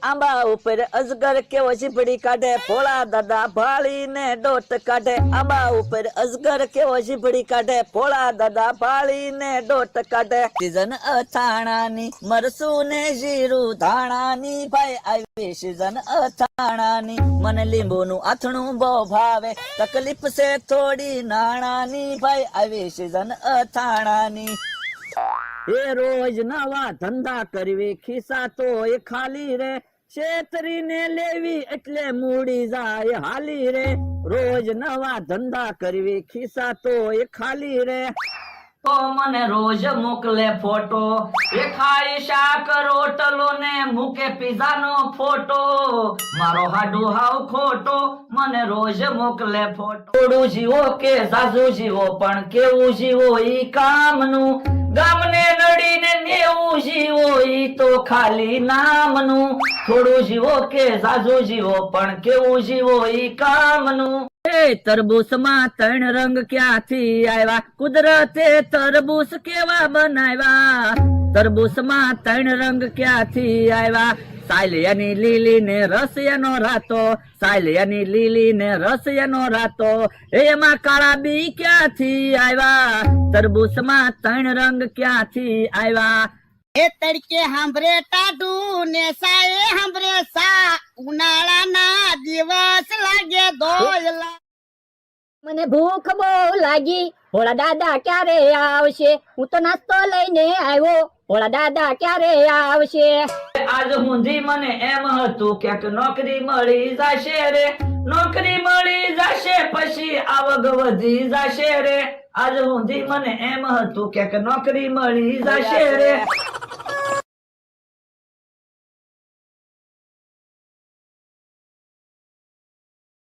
આંબા ઉપર અજગર કેવો જીભડી કાઢે, ભોળા દાદા ભાળીને ડોટ કાઢે. આંબા ઉપર અજગર કેવો જીભડી કાઢે, ભોળા દાદા ભાળીને ડોટ કાઢે. સીઝન અથાણાની મરસું ને જીરું ધાણાની, ભાઈ આવી સીઝન અથાણાની. મને લીંબુનું આથણું બહુ ભાવે, તકલીફ છે થોડી નાણાની, ભાઈ આવી સીઝન અથાણાની. એ રોજ નવા ધંધા કરવી, ખિસ્સા તો એ ખાલી રે, છેતરીને લેવી એટલે મૂડી જાય હાલી રે. રોજ નવા ધંધા કરવી, ખિસ્સા તો એ ખાલી રે. તો મને રોજ મોકલે ફોટો, એ ખાઈ શાક રોટલો ને મૂકે પીઝા નો ફોટો. મારો હાડુ હાવ ખોટો, મને રોજ મોકલે ફોટો. થોડું જીવો કે સાસુ જીવો, પણ કેવું જીવો ઈ કામનું. ગામને નડીને નેવું જીવો ઈ તો ખાલી નામનું. થોડું જીવો કે સાસુ જીવો, પણ કેવું જીવો ઈ કામનું. તરબૂચ માં 3 રંગ ક્યાંથી આવ્યા, કુદરતે તરબૂચ કેવા બનાવ્યા. તરબૂચ માં 3 રંગ ક્યાંથી આવ્યા, સાયલિયાની લીલી ને રસિયાનો રાતો, સાયલિયાની લીલી ને રસિયાનો રાતો. એમાં કાળા બી ક્યાંથી આવ્યા, તરબૂચ માં 3 રંગ ક્યાંથી આવ્યા. એ તડકે સાંભળે ટાઢું ને સાએ સાંભળે સા, ઉનાળાના દિવસ લાગે ધોયલા. મને ભૂખ બહુ લાગી, ભોળા દાદા ક્યારે આવશે? હું તો નાસ્તો લઈને આવ્યો, ભોળા દાદા ક્યારે આવશે? આજ હુંધી મને એમ હતું ક્યાંક નોકરી મળી જશે રે, નોકરી મળી જશે પછી આવક વધી જશે રે. આજ હુંધી મને એમ હતું ક્યાંક નોકરી મળી જશે રે.